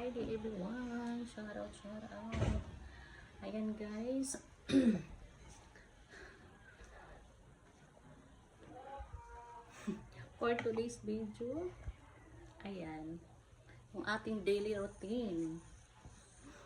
Friday everyone. Shout out, shout out. Ayan guys. For today's video, ayan, yung ating daily routine.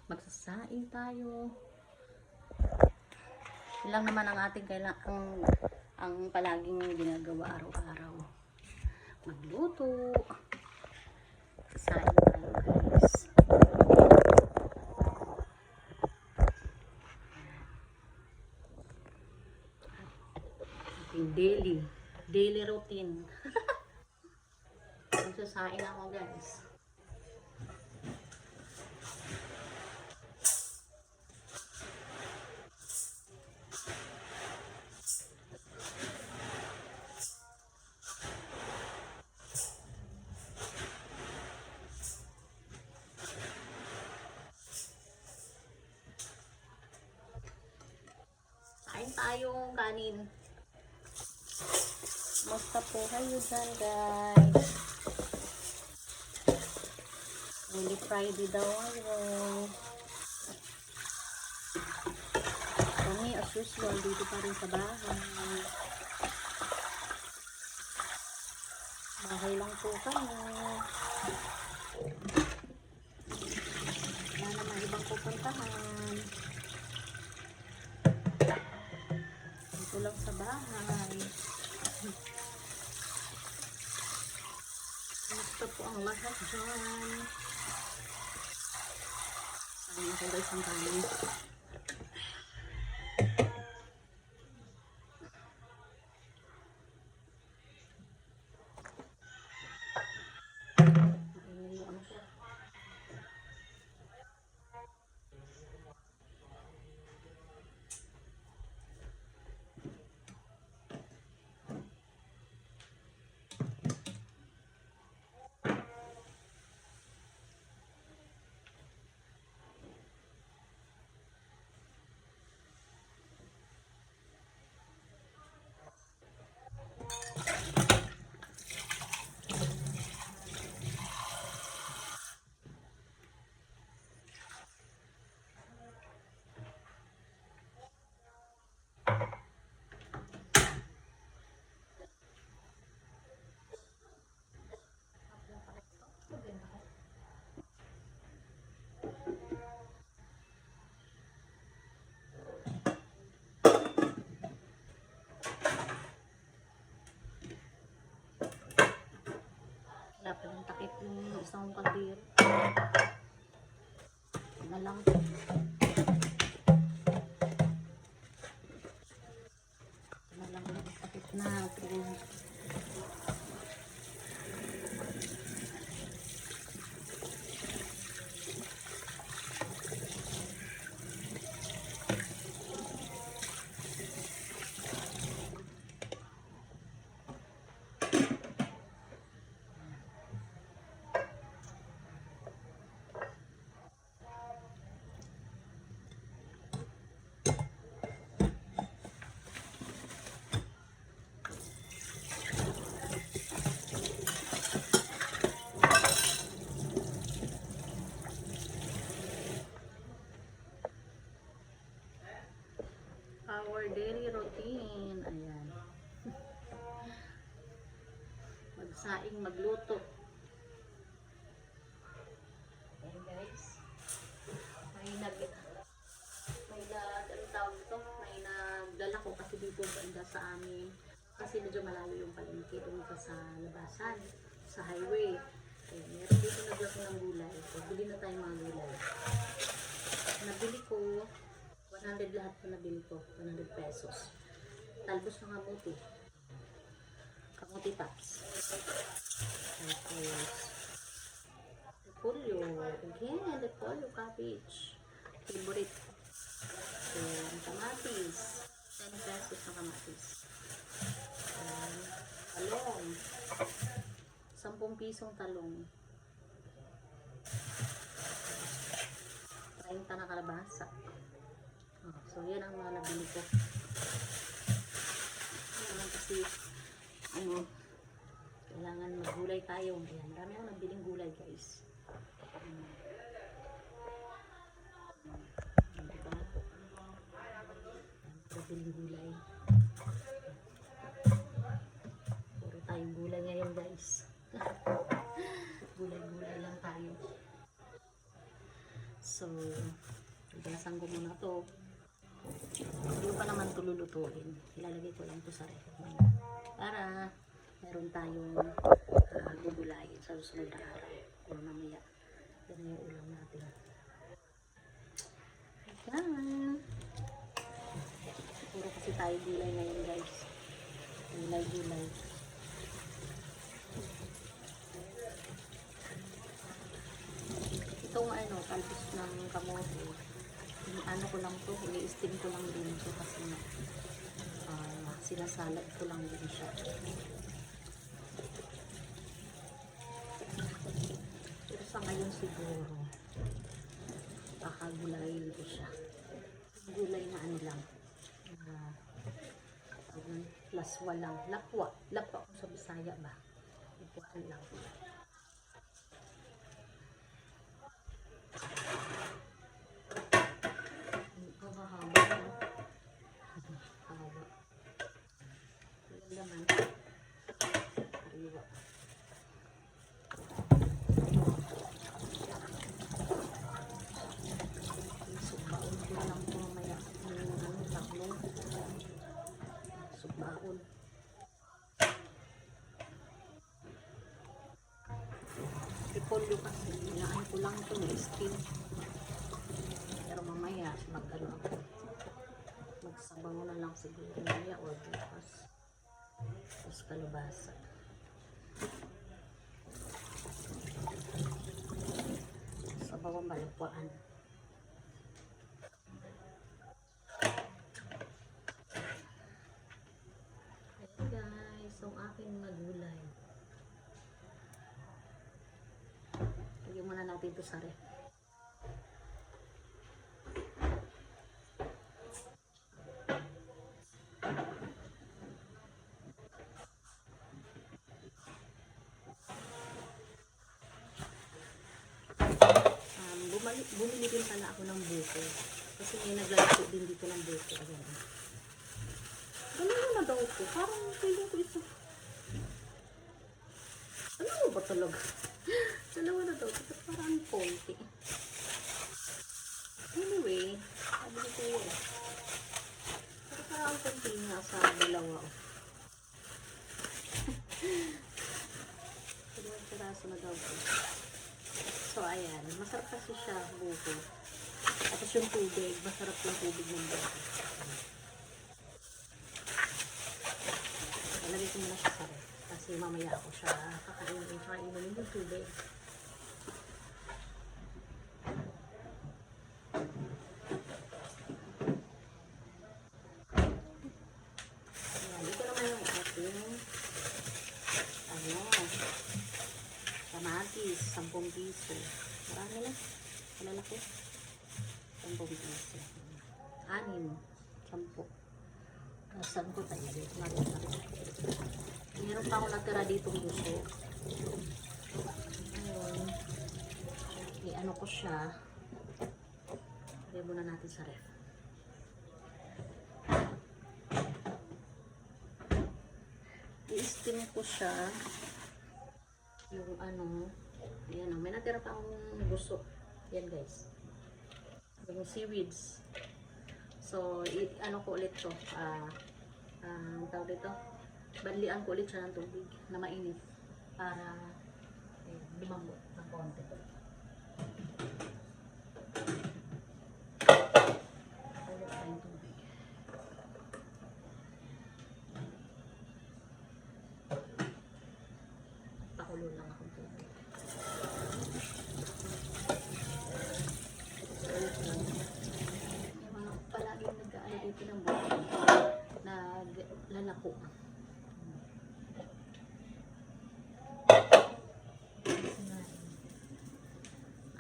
Magsasaing tayo. Ilang naman ang ating ang palaging ginagawa araw-araw. Magluto. Sasaing tayo guys. Ating daily routine. Magsasaing ako guys. Kain tayong kanin. Basta po kayo dyan guys. Holy Friday daw ngayon. Kami as usual dito pa rin sa bahay. Bahay lang po kami. Wala naman ibang pupuntahan. Dito lang sa bahay. Gusto po ang lahat dyan. Sabi ako guys ang kanin. Wala pa ng takip yung isang kaldero. Na lang. Na lang yung takip natin. Our daily routine. Ayan. Magsaing, magluto. Ayan guys. May nagdala ko kasi dito banda sa amin. Kasi medyo malayo yung palengke doon pa sa labasan. Sa highway. Ayan. Meron dito naglako ng gulay. So, bili na tayo mga gulay. Nabili ko 100 lahat po nabili ko, 100 pesos. Talbos ng kamuti. Kamuti tops. Tapos, repolyo. Again, repolyo cabbage. Favorite. And kamatis. 10 pesos na kamatis. And talong. 10 pisong talong. 30 na kalabasa. So, yan ang mga nabili ko. Kailangan kasi, kailangan maggulay tayo. Ayan, dami ako nabiling gulay, guys. Diba? Pabiling gulay. Puro tayong gulay ngayon guys. Gulay-gulay lang tayo. So, igasan ko muna to. Hindi ko pa naman ito lulutuin. Ilalagay ko lang to sa ref. Para meron tayong gugulayin sa susunod na araw. O mamaya. Yan yung ulam natin. Ayan. Puro kasi tayo gulay ngayon guys. Gulay-gulay. Itong talbos ng kamote, ano ko lang to, i-steam ko lang din ito kasi sinasalad ko lang din siya. Pero sa ngayon siguro, kakagulayin ko siya. Gulay na ano lang, laswa lang, lapwa ko sa Bisaya ba? Lapwaan lang. Baon. Ipolyo kasi, hinaan ko lang ito may steam. Pero mamaya, magsabaw na lang siguro mamaya or bukas. Tapos kalabasa. Sabaw ang balapwaan. Ang aking magulay. Lagyan muna natin ito sa ref. Bumili din pala ako ng buko. Kasi may naglalako din dito ng buko. Ayan. Ano na daw ko? Parang feeling ko ito. Ano ba talaga? Dalawa na daw. Ito parang konti. Anyway, sabi ko yun. Pero parang konti nga sa dalawa. Dalawang piraso na daw ko. So, ayan. Masarap kasi siya, buko. Tapos yung tubig. Masarap yung tubig ng buko. Lagay ko muna siya sa ref. Kasi mamaya ako siya kakainin yung tubig. Ayan, dito naman yung ating kamatis, 10 piso. Marami lang. Malalaki. 10 piso. 6, 10. Saan ko tayo? Meron pa ako natira ditong gusto. Ayun. Ano ko siya. Lagyan muna natin sa ref. I-steam ko siya. Yung ayan may natira pa akong gusto. Yan guys. Yung seaweeds. So, ano ko ulit to, tawag dito, banlian ko ulit siya ng tubig na mainit para lumambot ng konti. Ulit tayong tubig. Pakulo lang akong tubig. Palaging nag-aano dito ng buhay. Naglalako.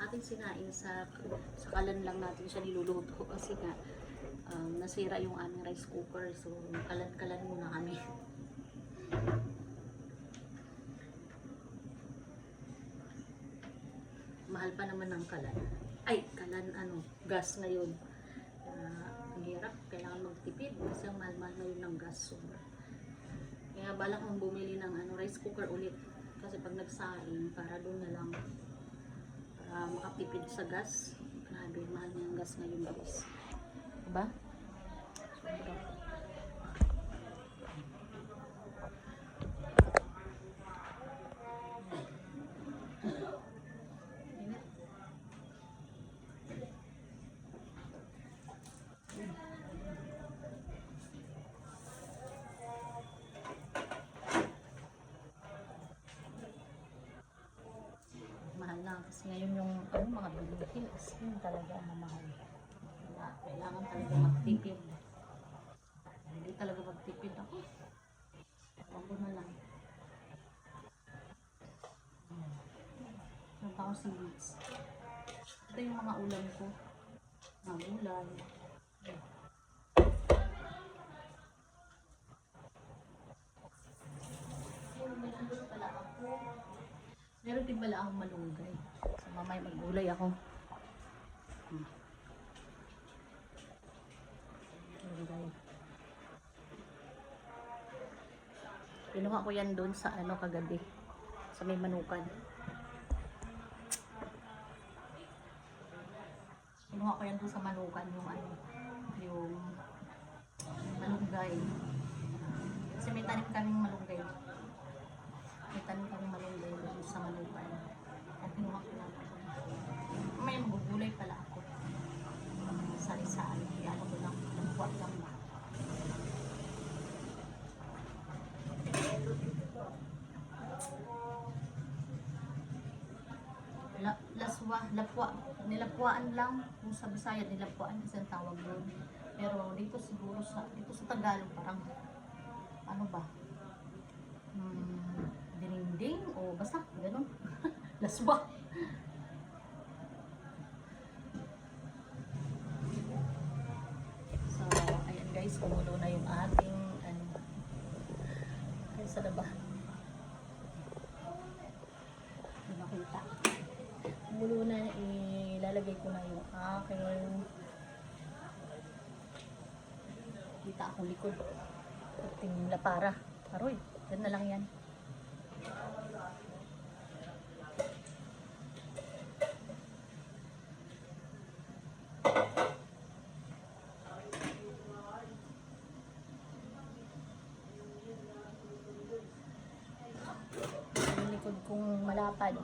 Ating sinain sa kalan lang natin siya niluluto kasi nga nasira yung aming rice cooker, so kalan-kalan muna kami. mahal pa naman ng kalan. Ay, kalan ano, gas ngayon. Ang hirap, kailangan magtipid kasi ang mahal-mahal ngayon ng gas. So, kaya balak kong bumili ng ano, rice cooker ulit. Kasi pag nagsaing, para doon na lang. Para makatipid sa gas. Grabe, mahal na yung gas ngayon guys. Diba? Sobra. Mahal na kasi ngayon yung ano, mga bilihin skin talaga ang mahal. Kailangan talaga magtipid. Hindi talaga magtipid ako. Ako na lang. Meron pa ako seaweeds. Ito yung mga ulam ko. Mga gulay. Meron din pala akong malunggay. So mamaya maggulay ako. Malunggay. Kinuha ko yan doon sa ano kagabi. Sa may manukan. Kinuha ko yan doon sa manukan yung ano. Yung malunggay. Kasi may tanim kaming malunggay. May tanim kaming malunggay doon sa manukan. At kinuha ko lang. May magugulay pala ako. Sari-sari. Kaya ano ko lang. Nabuhat lang ba. Laswa, lapwa, nilapwaan lang kung sa Bisaya nilapwaan isang tawag doon. Pero dito siguro dito sa Tagalog parang ano ba? Dinding o basta ganun. Laswa. So, ayan guys, kumulo na yung ating ano. Ay, sa ba? Hindi makita. Kumulo na, ilalagay ko na yung aking kita akong likod. Ating lapara. Aroy, yan na lang yan. Ang likod kong malapad.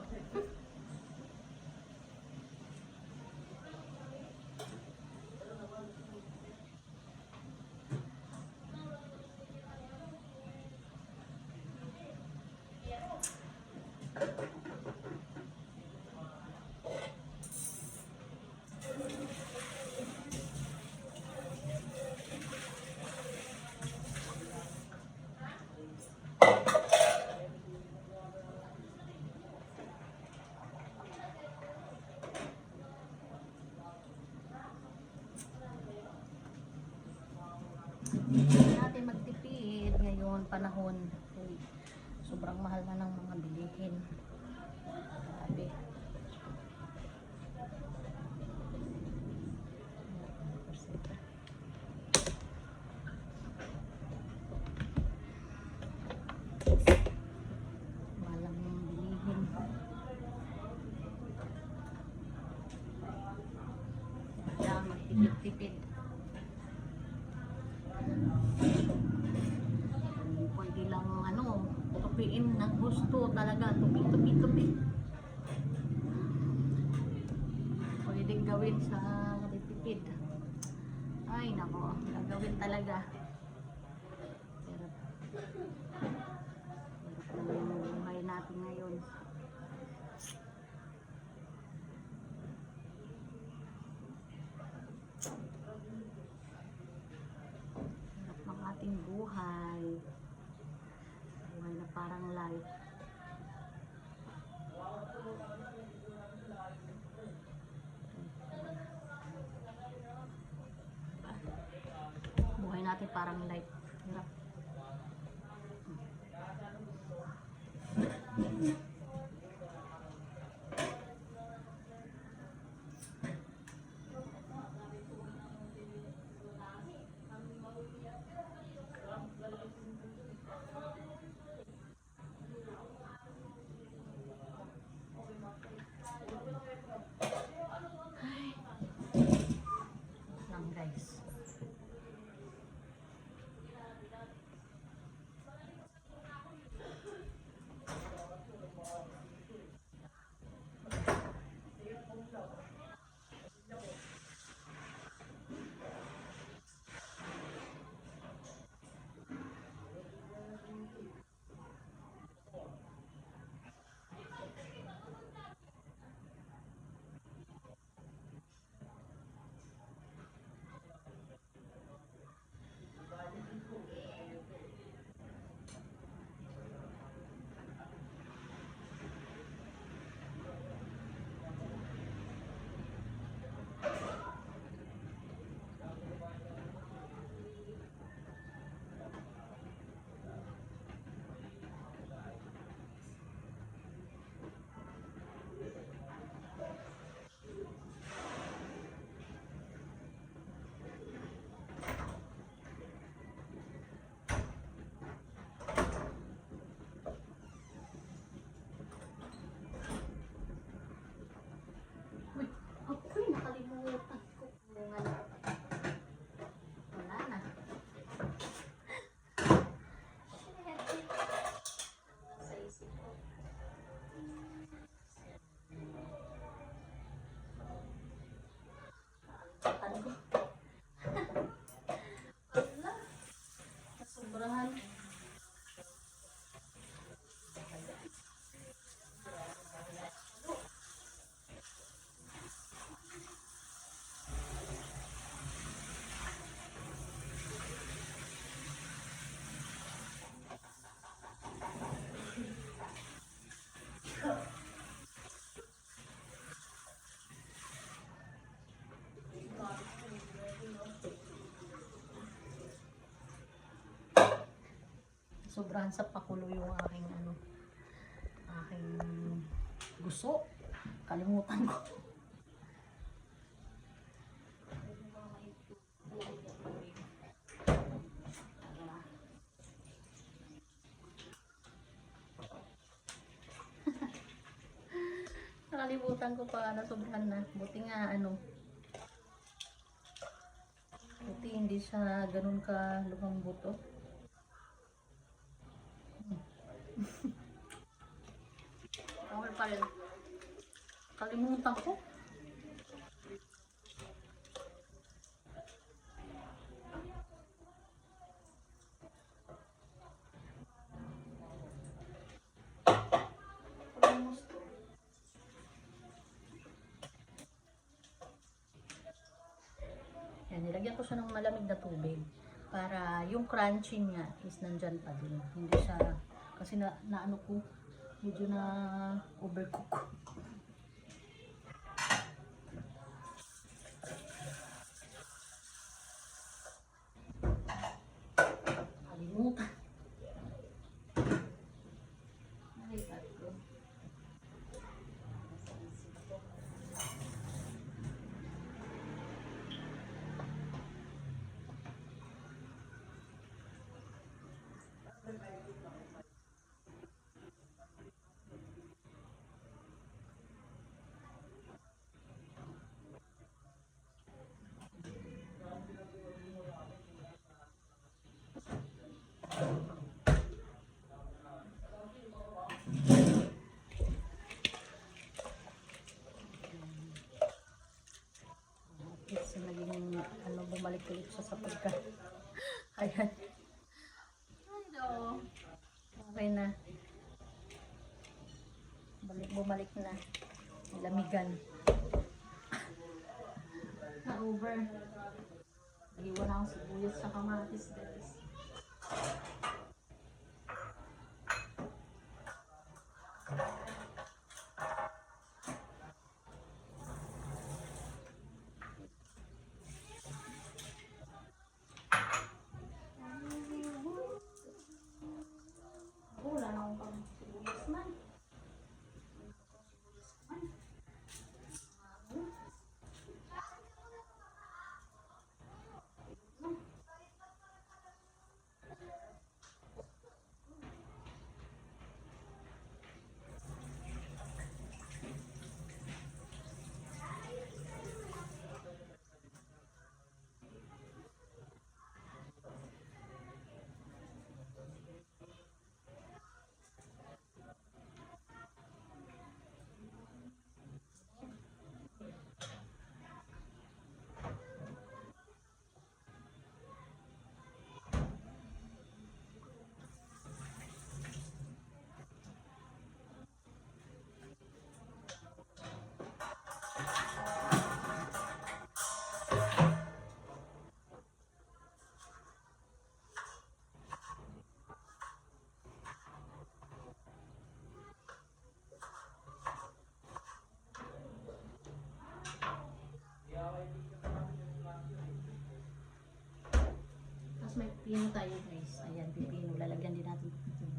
Hindi natin magtipid ngayon panahon. Sobrang mahal na ng mga bilihin. Grabe. Mahal ang mga bilihin. Kailangan magtipid-tipid. Pwede lang ano, tupiin ng gusto talaga, tupi. Pwedeng gawin sa tipid. Ay nako, gagawin talaga. Hirap ng buhay natin ngayon. Hirap ng ating buhay. Buhay na parang life. Buhay natin parang life. Hirap. Nasobrahan sa pakulo yung aking ano, aking gusto. Kalimutan ko. Nakalimutan ko pa, nasobrahan na. Buti nga ano, buti hindi siya ganun ka lumambot oh. Okay pa rin. Kalimutan ko. Yan, nilagyan ko siya ng malamig na tubig para yung crunchy niya is nandyan pa din. Hindi siya, kasi na ano ko, medyo na overcook. Kalimutan. Ay, tatlo. Kasi naging ano, bumalik ulit siya sa pagka. Ayan. Hello. Okay na. Bumalik na. Lamigan. Na-over. Iwan akong sibuyas sa kamatis, guys. Wala na akong pang sibuyas man. Tapos may pipino tayo, guys. Ayan, pipino. Lalagyan din natin pipino.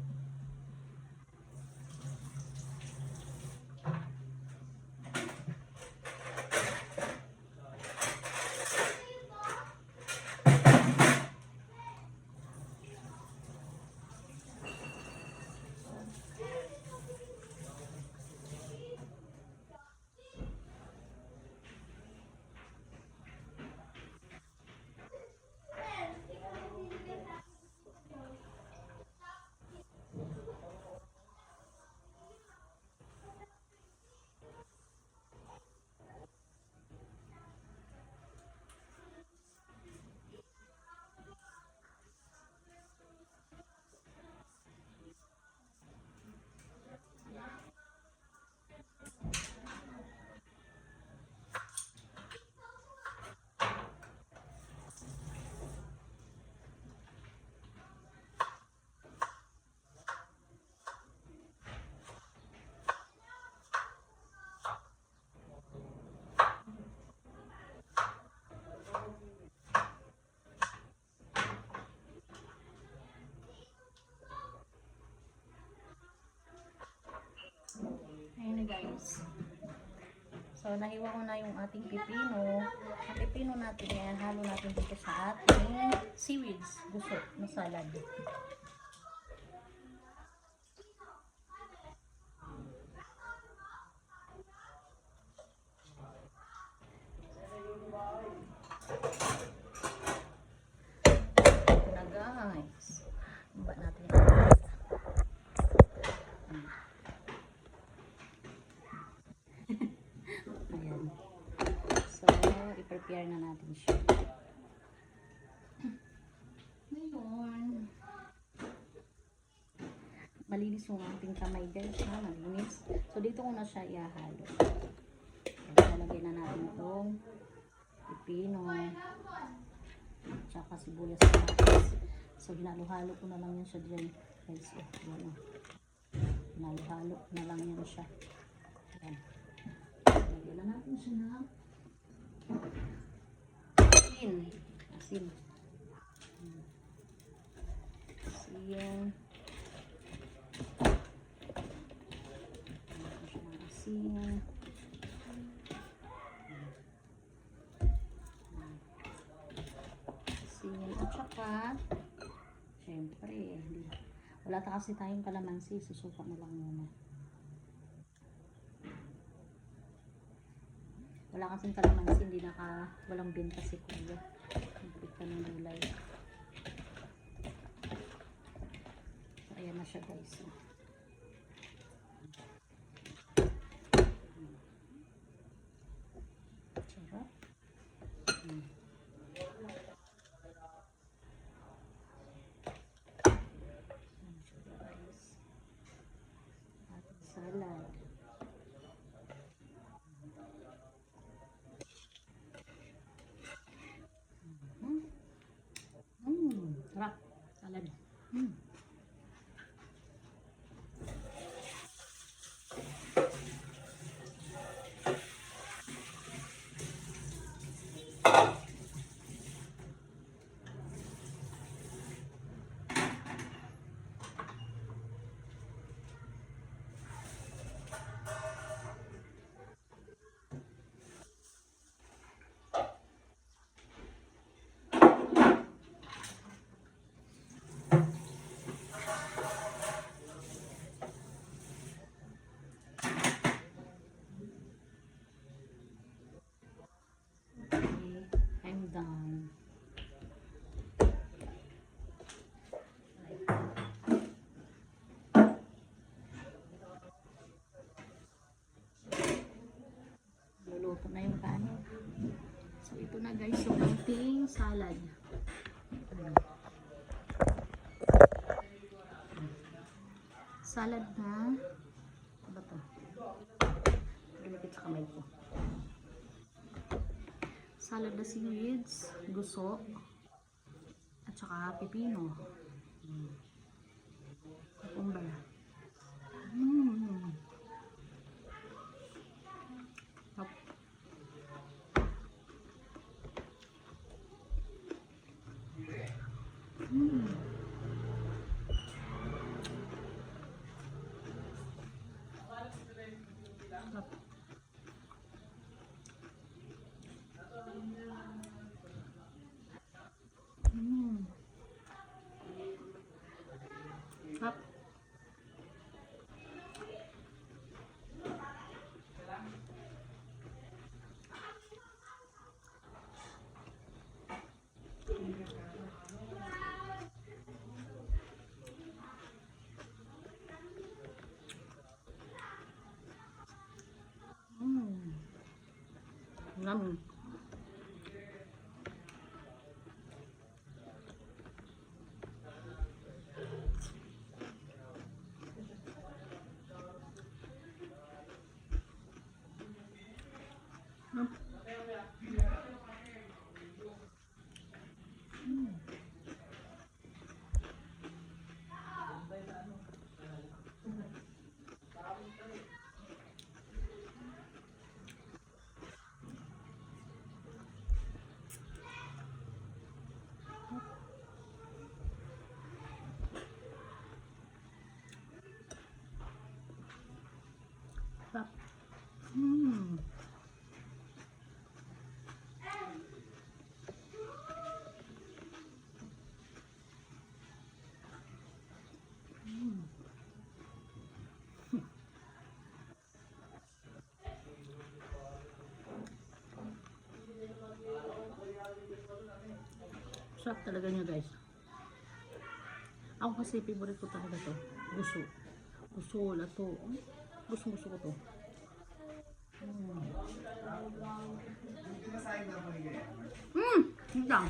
Ayun na guys. So, nahiwa ko na yung ating pipino. Ang pipino natin yan, halo natin dito sa ating seaweeds, gusto na salad. Ito na guys. Iba natin yung ayan. So, i-prepare na natin siya. Ngayon, malinis yung ating kamay guys, ha? Malinis. So, dito ko na siya ihahalo. Lalagay na natin itong pipino, tsaka sibuyas natin. So, hinalo-halo ko na lang yan siya dyan guys. Yan, hinalo-halo na lang yan siya. Yan. Lagyan na natin siya na asin. Asin. Asin. Asin. At saka, syempre, wala ta kasi tayong kalamansi, susuka na lang muna. Wala kasing kalamansi, hindi walang benta si kuya. Nagpit ka ng gulay. So, ayan na siya guys. Sarap. Salad. Sarap. Salad. I'm done. Luluto na yung kanin. So, ito na guys yung ating salad. Salad na. Ano ba ito? Lumikit sa kamay ko. Salad na seaweeds, guso, at saka pipino. Cucumber. Sarap. Yummy. Sarap. Mm. Sarap talaga niya guys. Ako kasi favorite ko talaga to. Gusto. Gusto wala to. Gusto ko to. Hindi lang.